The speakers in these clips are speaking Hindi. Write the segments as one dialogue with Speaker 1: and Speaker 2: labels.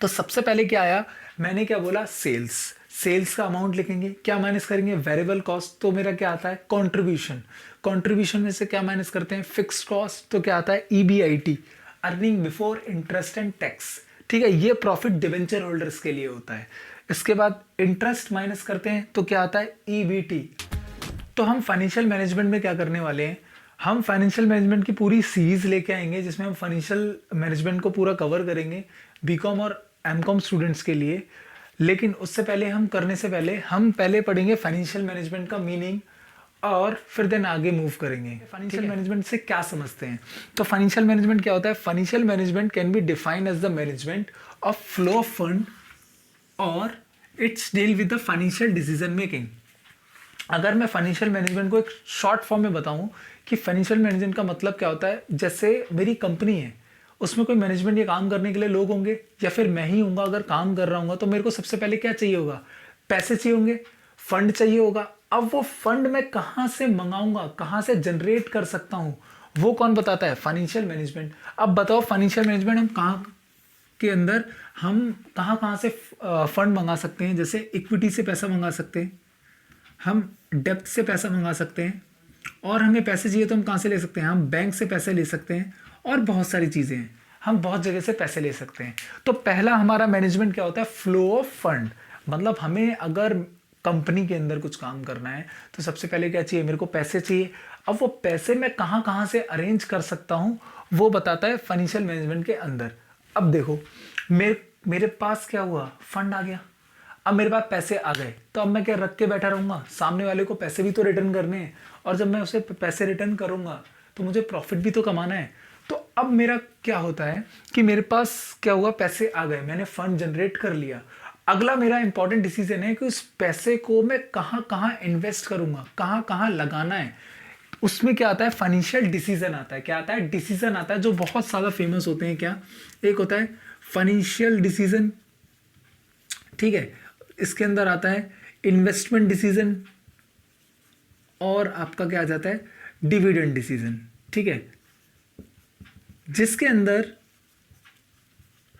Speaker 1: तो सबसे पहले क्या आया, मैंने क्या बोला, सेल्स। सेल्स का अमाउंट लिखेंगे, क्या माइनस करेंगे, वेरिएबल कॉस्ट, तो मेरा क्या आता है, कंट्रीब्यूशन। कंट्रीब्यूशन में से क्या माइनस करते हैं, फिक्स्ड कॉस्ट, तो क्या आता है, EBIT, earning before interest and tax. ठीक है, ये प्रॉफिट डिवेंचर होल्डर्स के लिए होता है। इसके बाद इंटरेस्ट माइनस करते हैं तो क्या आता है, ईबीटी। तो हम फाइनेंशियल मैनेजमेंट में क्या करने वाले हैं, हम फाइनेंशियल मैनेजमेंट की पूरी सीरीज लेके आएंगे जिसमें हम फाइनेंशियल मैनेजमेंट को पूरा कवर करेंगे बीकॉम और एमकॉम स्टूडेंट्स के लिए। लेकिन उससे पहले हम करने से पहले हम पहले पढ़ेंगे फाइनेंशियल मैनेजमेंट का मीनिंग और फिर देन आगे मूव करेंगे फाइनेंशियल मैनेजमेंट से क्या समझते हैं। तो फाइनेंशियल मैनेजमेंट क्या होता है, financial management can be defined as the management of flow of fund और it's deal with the financial decision making. अगर मैं फाइनेंशियल मैनेजमेंट को एक शॉर्ट फॉर्म में बताऊं कि फाइनेंशियल मैनेजमेंट का मतलब क्या होता है, जैसे मेरी कंपनी है, उसमें कोई मैनेजमेंट या काम करने के लिए लोग होंगे या फिर मैं ही हूँगा, अगर काम कर रहा हूँ तो मेरे को सबसे पहले क्या चाहिए होगा, पैसे चाहिए होंगे, फंड चाहिए होगा। अब वो फंड मैं कहाँ से मंगाऊंगा, कहाँ से जनरेट कर सकता हूँ, वो कौन बताता है, फाइनेंशियल मैनेजमेंट। अब बताओ फाइनेंशियल मैनेजमेंट हम कहाँ के अंदर, हम कहाँ कहाँ से फंड मंगा सकते हैं, जैसे इक्विटी से पैसा मंगा सकते हैं, हम डेप्थ से पैसा मंगा सकते हैं, और हमें पैसे चाहिए तो हम कहाँ से ले सकते हैं, हम बैंक से पैसे ले सकते हैं, और बहुत सारी चीज़ें हैं, हम बहुत जगह से पैसे ले सकते हैं। तो पहला हमारा मैनेजमेंट क्या होता है, फ्लो ऑफ फंड। मतलब हमें अगर कंपनी के अंदर कुछ काम करना है तो सबसे पहले क्या चाहिए, मेरे को पैसे चाहिए। अब वो पैसे मैं कहाँ कहाँ से अरेंज कर सकता हूँ वो बताता है फाइनेंशियल मैनेजमेंट के अंदर। अब देखो मेरे पास क्या हुआ, फंड आ गया, अब मेरे पास पैसे आ गए, तो अब मैं क्या रख के बैठा रहूंगा, सामने वाले को पैसे भी तो रिटर्न करने हैं, और जब मैं उसे पैसे रिटर्न करूंगा तो मुझे प्रॉफिट भी तो कमाना है। तो अब मेरा क्या होता है कि मेरे पास क्या हुआ, पैसे आ गए, मैंने फंड जनरेट कर लिया। अगला मेरा इंपॉर्टेंट डिसीजन है कि उस पैसे को मैं कहाँ कहाँ इन्वेस्ट करूंगा, कहाँ कहाँ लगाना है। उसमें क्या आता है, फाइनेंशियल डिसीजन आता है। क्या आता है, डिसीजन आता है, जो बहुत ज़्यादा फेमस होते हैं। क्या, एक होता है फाइनेंशियल डिसीजन, ठीक है, इसके अंदर आता है इन्वेस्टमेंट डिसीजन, और आपका क्या आ जाता है, डिविडेंड डिसीजन। ठीक है, जिसके अंदर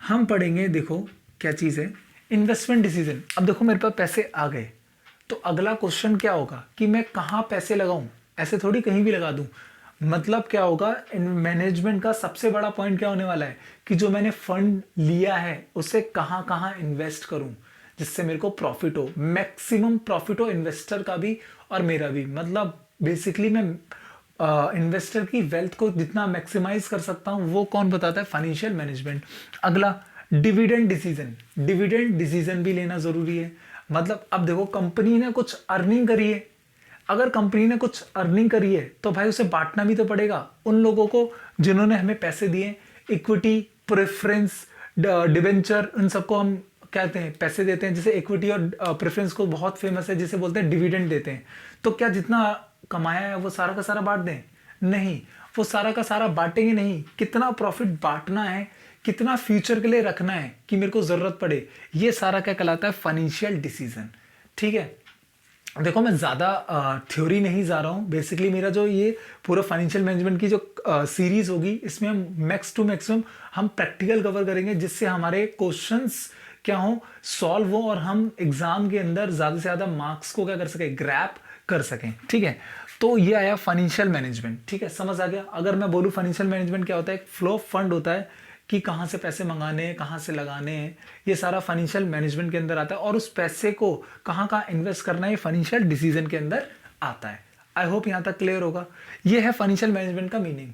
Speaker 1: हम पढ़ेंगे, देखो क्या चीज़ है, इन्वेस्टमेंट डिसीजन। अब देखो मेरे पास पैसे आ गए, तो अगला क्वेश्चन क्या होगा कि मैं कहाँ पैसे लगाऊं, ऐसे थोड़ी कहीं भी लगा दूं। मतलब क्या होगा, मैनेजमेंट का सबसे बड़ा पॉइंट क्या होने वाला है कि जो मैंने फंड लिया है उसे कहाँ कहाँ इन्वेस्ट करूं जिससे मेरे को प्रॉफिट हो, मैक्सिमम प्रॉफिट हो, इन्वेस्टर का भी और मेरा भी। मतलब बेसिकली मैं इन्वेस्टर की वेल्थ को जितना मैक्सिमाइज कर सकता हूं वो कौन बताता है, फाइनेंशियल मैनेजमेंट। अगला डिविडेंड डिसीजन, डिविडेंड डिसीजन भी लेना जरूरी है। मतलब अब देखो कंपनी ने कुछ अर्निंग करी है, अगर कंपनी ने कुछ अर्निंग करी है तो भाई उसे बांटना भी तो पड़ेगा उन लोगों को जिन्होंने हमें पैसे दिए। इक्विटी, प्रेफरेंस, डिवेंचर, उन सबको हम कहते हैं पैसे देते हैं। जैसे इक्विटी और प्रेफरेंस को बहुत फेमस है, जिसे बोलते हैं डिविडेंड देते हैं। तो क्या जितना कमाया है वो सारा का सारा बांट दें, नहीं, वो सारा का सारा बांटेंगे नहीं। कितना प्रॉफिट बांटना है, कितना फ्यूचर के लिए रखना है कि मेरे को जरूरत पड़े, ये सारा क्या कहलाता है, फाइनेंशियल डिसीजन। ठीक है, देखो मैं ज़्यादा थ्योरी नहीं जा रहा हूँ। बेसिकली मेरा जो ये पूरा फाइनेंशियल मैनेजमेंट की जो सीरीज होगी इसमें हम मैक्स टू मैक्सिमम हम प्रैक्टिकल कवर करेंगे, जिससे हमारे क्वेश्चंस क्या हो, सॉल्व हो, और हम एग्जाम के अंदर ज़्यादा से ज़्यादा मार्क्स को क्या कर सकें, ग्रैप कर सकें। ठीक है, तो ये आया फाइनेंशियल मैनेजमेंट। ठीक है, समझ आ गया। अगर मैं बोलूँ फाइनेंशियल मैनेजमेंट क्या होता है, एक फ्लो ऑफ फंड होता है कि कहाँ से पैसे मंगाने हैं, कहाँ से लगाने हैं, ये सारा फाइनेंशियल मैनेजमेंट के अंदर आता है। और उस पैसे को कहाँ कहाँ इन्वेस्ट करना है, ये फाइनेंशियल डिसीजन के अंदर आता है। आई होप यहाँ तक क्लियर होगा। ये है फाइनेंशियल मैनेजमेंट का मीनिंग।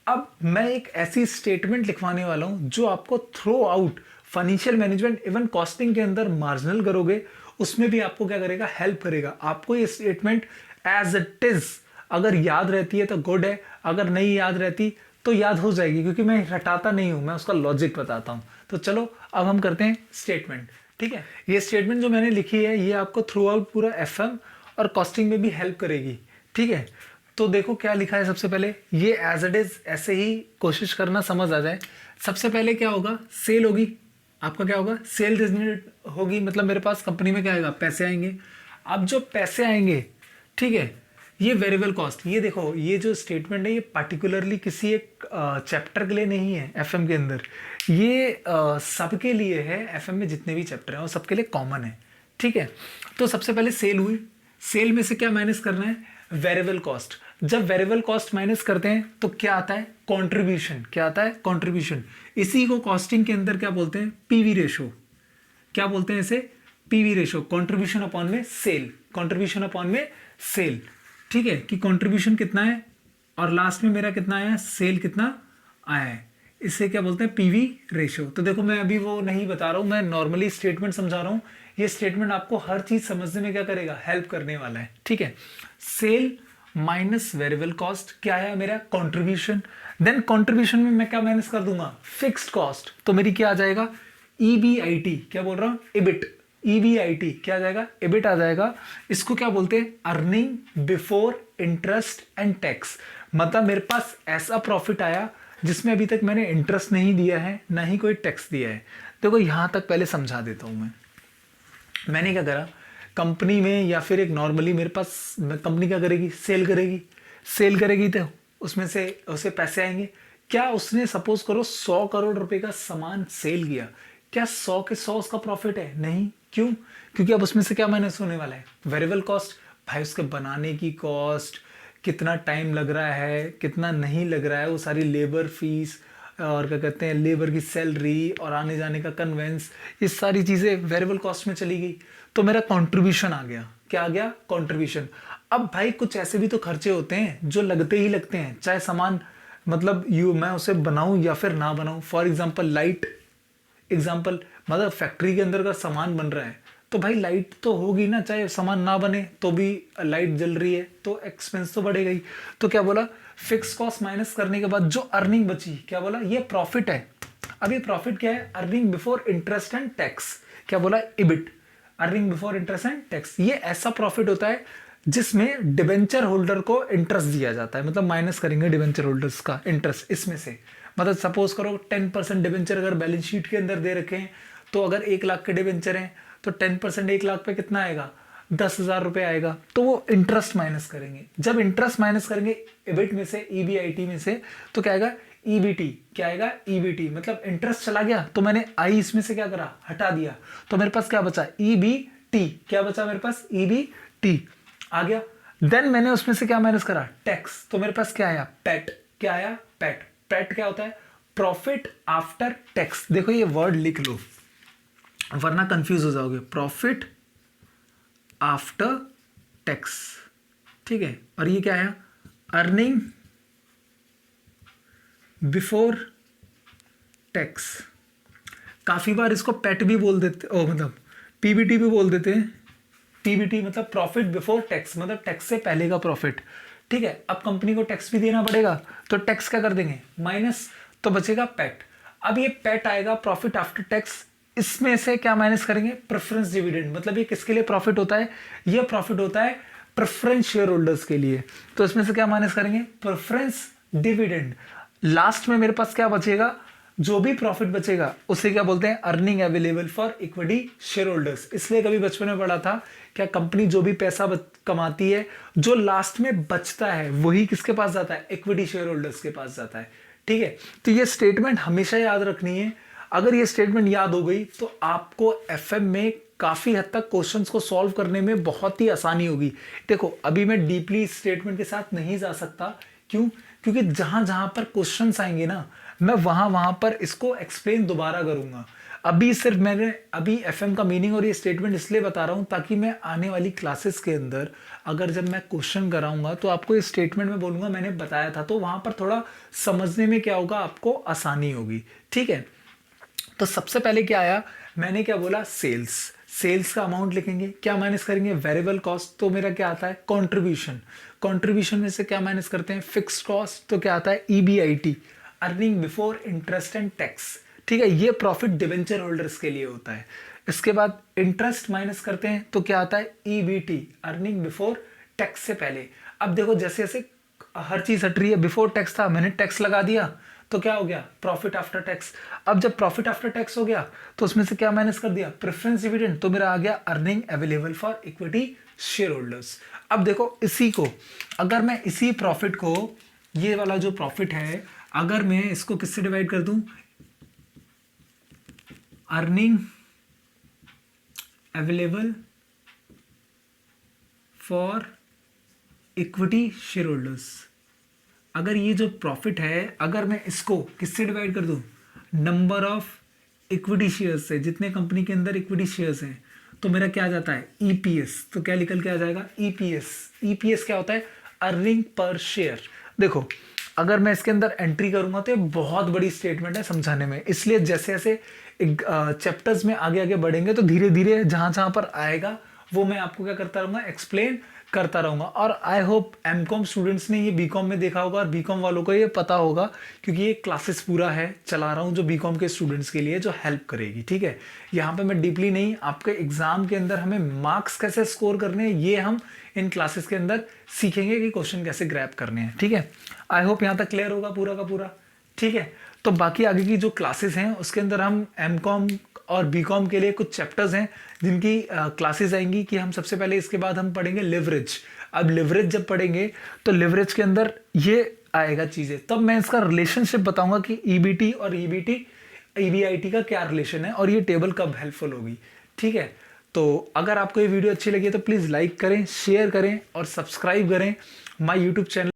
Speaker 1: अब मैं एक ऐसी स्टेटमेंट लिखवाने वाला हूँ जो आपको through out financial management even costing के अंदर मार्जिनल करोगे उसमें भी आपको क्या करेगा, हेल्प करेगा। आपको ये स्टेटमेंट एज इट इज अगर याद रहती है तो गुड है, अगर नहीं याद रहती तो याद हो जाएगी, क्योंकि मैं रटाता नहीं हूं, मैं उसका लॉजिक बताता हूं। तो चलो अब हम करते हैं स्टेटमेंट। ठीक है, ये स्टेटमेंट जो मैंने लिखी है ये आपको थ्रू आउट पूरा एफएम और कॉस्टिंग में भी हेल्प करेगी। ठीक है, तो देखो क्या लिखा है। सबसे पहले ये एज इट इज ऐसे ही कोशिश करना समझ आ जाए। सबसे पहले क्या होगा, सेल होगी, आपका क्या होगा, सेल जनरेट होगी। मतलब मेरे पास कंपनी में क्या आएगा, पैसे आएंगे। अब जो पैसे आएंगे, ठीक है, ये वेरिएबल कॉस्ट, ये देखो ये जो स्टेटमेंट है ये पार्टिकुलरली किसी एक चैप्टर के लिए नहीं है एफएम के अंदर, ये सबके लिए है। एफएम में जितने भी चैप्टर हैं वो सबके लिए कॉमन है, ठीक है। तो सबसे पहले सेल हुई, सेल में से क्या माइनस करना है, वेरिएबल कॉस्ट। जब वेरिएबल कॉस्ट माइनस करते हैं तो क्या आता है, कंट्रीब्यूशन। क्या आता है, कंट्रीब्यूशन। इसी को कॉस्टिंग के अंदर क्या बोलते हैं, पीवी रेशो। क्या बोलते हैं इसे, पीवी रेशो, कंट्रीब्यूशन अपॉन में सेल, कंट्रीब्यूशन अपॉन में सेल, ठीक है। कि कंट्रीब्यूशन कितना है और लास्ट में मेरा कितना आया, सेल कितना आया है, इसे क्या बोलते हैं, पीवी रेशो। तो देखो मैं अभी वो नहीं बता रहा हूँ, मैं नॉर्मली स्टेटमेंट समझा रहा हूँ। ये स्टेटमेंट आपको हर चीज समझने में क्या करेगा, हेल्प करने वाला है, ठीक है। सेल माइनस वेरिएबल कॉस्ट, क्या है मेरा, कंट्रीब्यूशन। देन कंट्रीब्यूशन में मैं क्या माइनस कर दूंगा, फिक्स्ड कॉस्ट। तो मेरी क्या आ जाएगा, ईबीआईटी। क्या बोल रहा हूँ, इबिट, ईबीआईटी क्या आ जाएगा, इबिट आ जाएगा। इसको क्या बोलते हैं, earning before interest and tax. मतलब मेरे पास ऐसा प्रॉफिट आया जिसमें अभी तक मैंने इंटरेस्ट नहीं दिया है, ना ही कोई टैक्स दिया है। देखो यहां तक पहले समझा देता हूं मैंने क्या करा, कंपनी में या फिर एक नॉर्मली मेरे पास कंपनी क्या करेगी, सेल करेगी। सेल करेगी तो उसमें से उसे पैसे आएंगे। क्या उसने सपोज करो 100 करोड़ रुपए का सामान सेल किया, क्या 100 के 100 उसका प्रॉफिट है, नहीं। क्यों, क्योंकि अब उसमें से क्या माइनस होने वाला है, वेरिएबल कॉस्ट। भाई उसके बनाने की कॉस्ट, कितना टाइम लग रहा है, कितना नहीं लग रहा है, वो सारी लेबर फीस और क्या कहते हैं लेबर की सैलरी और आने जाने का कन्वेंस, ये सारी चीज़ें वेरिएबल कॉस्ट में चली गई। तो मेरा कंट्रीब्यूशन आ गया, क्या आ गया, कंट्रीब्यूशन। अब भाई कुछ ऐसे भी तो खर्चे होते हैं जो लगते ही लगते हैं, चाहे सामान मतलब मैं उसे बनाऊं या फिर ना बनाऊं। फॉर एग्जांपल लाइट एग्जांपल, मतलब फैक्ट्री के अंदर का सामान बन रहा है तो भाई लाइट तो होगी ना, चाहे सामान ना बने तो भी लाइट जल रही है तो एक्सपेंस तो बढ़ेगा ही। तो क्या बोला, फिक्स कॉस्ट माइनस करने के बाद जो अर्निंग बची, क्या बोला, ये प्रॉफिट है। अब ये प्रॉफिट क्या है, earning before interest and tax. क्या बोला, EBIT, earning before interest and tax. ये ऐसा प्रॉफिट होता है जिसमें डिबेंचर होल्डर को इंटरेस्ट दिया जाता है, मतलब माइनस करेंगे डिबेंचर होल्डर्स का इंटरेस्ट इसमें से। मतलब सपोज करो 10% डिबेंचर अगर बैलेंस शीट के अंदर दे रखे हैं, तो अगर 1 लाख के डिबेंचर हैं तो 10% 1 लाख पे कितना आएगा, 10,000 रुपए आएगा। तो वो इंटरेस्ट माइनस करेंगे। जब इंटरेस्ट माइनस करेंगे इबिट में से, ईबीआईटी में से, तो क्या आएगा, ईबीटी। क्या आएगा, ईबीटी। मतलब इंटरेस्ट चला गया तो मैंने आई इसमें से क्या करा, हटा दिया, तो मेरे पास क्या बचा, ईबीटी। क्या बचा मेरे पास, ईबीटी आ गया। देन मैंने उसमें से क्या माइनस करा, टैक्स। तो मेरे पास क्या आया, पैट। क्या आया, पैट। पैट क्या होता है, प्रॉफिट आफ्टर टैक्स। देखो ये वर्ड लिख लो वरना कंफ्यूज हो जाओगे, प्रॉफिट आफ्टर टैक्स, ठीक है। और ये क्या है, अर्निंग बिफोर टैक्स। काफी बार इसको पैट भी बोल देते, मतलब पीबीटी भी बोल देते हैं। पीबीटी मतलब प्रॉफिट बिफोर टैक्स, मतलब टैक्स से पहले का प्रॉफिट, ठीक है। अब कंपनी को टैक्स भी देना पड़ेगा तो टैक्स क्या कर देंगे, माइनस, तो बचेगा पैट। अब ये पैट आएगा प्रॉफिट आफ्टर टैक्स, इसमें से क्या माइनस करेंगे, प्रेफरेंस डिविडेंड। मतलब ये किसके लिए प्रॉफिट होता है, ये प्रॉफिट होता है प्रेफरेंस शेयर होल्डर्स के लिए। तो इसमें से क्या माइनस करेंगे, प्रेफरेंस डिविडेंड। लास्ट में मेरे पास क्या बचेगा, जो भी प्रॉफिट बचेगा उसे क्या बोलते हैं, earning available for equity share holders. इसलिए कभी बचपन में पढ़ा था, क्या कंपनी जो भी पैसा कमाती है, जो लास्ट में बचता है वही किसके पास जाता है, इक्विटी शेयर होल्डर्स के पास जाता है, ठीक है। तो ये स्टेटमेंट हमेशा याद रखनी है। अगर ये स्टेटमेंट याद हो गई तो आपको एफएम में काफी हद तक क्वेश्चंस को सॉल्व करने में बहुत ही आसानी होगी। देखो अभी मैं डीपली स्टेटमेंट के साथ नहीं जा सकता, क्यों, क्योंकि जहां जहां पर क्वेश्चंस आएंगे ना, मैं वहां वहां पर इसको एक्सप्लेन दोबारा करूंगा। अभी सिर्फ मैंने अभी एफएम का मीनिंग और ये स्टेटमेंट इसलिए बता रहा हूं ताकि मैं आने वाली क्लासेस के अंदर अगर जब मैं क्वेश्चन कराऊंगा तो आपको ये स्टेटमेंट में बोलूंगा मैंने बताया था, तो वहां पर थोड़ा समझने में क्या होगा, आपको आसानी होगी, ठीक है। तो सबसे पहले क्या आया, मैंने क्या बोला, सेल्स। सेल्स का अमाउंट लिखेंगे, क्या माइनस करेंगे, वेरिएबल कॉस्ट। तो मेरा क्या आता है, कंट्रीब्यूशन। कंट्रीब्यूशन में से क्या माइनस करते हैं, फिक्स्ड कॉस्ट। तो क्या आता है, EBIT, earning before interest and tax, ठीक है। ये प्रॉफिट डिबेंचर होल्डर्स के लिए होता है। इसके बाद इंटरेस्ट माइनस करते हैं तो क्या आता है, ईबीटी, अर्निंग बिफोर टैक्स से पहले। अब देखो जैसे जैसे हर चीज हट रही है, बिफोर टैक्स था मैंने टैक्स लगा दिया तो क्या हो गया, प्रॉफिट आफ्टर टैक्स। अब जब प्रॉफिट आफ्टर टैक्स हो गया तो उसमें से क्या माइनस कर दिया, प्रेफरेंस डिविडेंड। तो मेरा आ गया earning available for equity share holders. अब देखो इसी को, अगर मैं इसी प्रॉफिट को, ये वाला जो प्रॉफिट है, अगर मैं इसको किससे डिवाइड कर दूं, earning available for equity share holders, अगर ये जो प्रॉफिट है अगर मैं इसको किससे डिवाइड कर दूं, नंबर ऑफ इक्विटी शेयर्स से, जितने कंपनी के अंदर इक्विटी शेयर्स हैं, तो मेरा क्या आ जाता है ईपीएस। तो क्या निकल के आ जाएगा ईपीएस। ईपीएस क्या होता है, अर्निंग पर शेयर। देखो अगर मैं इसके अंदर एंट्री करूंगा तो ये बहुत बड़ी स्टेटमेंट है समझाने में, इसलिए जैसे जैसे चैप्टर्स में आगे आगे बढ़ेंगे तो धीरे धीरे जहां जहां पर आएगा वो मैं आपको क्या करता रहूंगा, एक्सप्लेन करता रहूंगा। और आई होप एमकॉम स्टूडेंट्स ने ये बीकॉम में देखा होगा और बीकॉम वालों को ये पता होगा, क्योंकि ये क्लासेस पूरा है चला रहा हूँ जो बीकॉम के स्टूडेंट्स के लिए, जो हेल्प करेगी। ठीक है, यहाँ पे मैं डीपली नहीं, आपके एग्जाम के अंदर हमें मार्क्स कैसे स्कोर करने हैं ये हम इन क्लासेस के अंदर सीखेंगे कि क्वेश्चन कैसे ग्रैब करने हैं। ठीक है, आई होप यहाँ तक क्लियर होगा पूरा का पूरा। ठीक है, तो बाकी आगे की जो क्लासेस हैं उसके अंदर हम एमकॉम और बीकॉम के लिए कुछ चैप्टर्स हैं जिनकी क्लासेस आएंगी कि हम सबसे पहले इसके बाद हम पढ़ेंगे लिवरेज। अब लिवरेज जब पढ़ेंगे तो लिवरेज के अंदर ये आएगा चीज़ें, तब मैं इसका रिलेशनशिप बताऊंगा कि ईबीटी और ईबीआईटी का क्या रिलेशन है और ये टेबल कब हेल्पफुल होगी। ठीक है, तो अगर आपको ये वीडियो अच्छी लगी है तो प्लीज़ लाइक करें, शेयर करें और सब्सक्राइब करें माय यूट्यूब चैनल।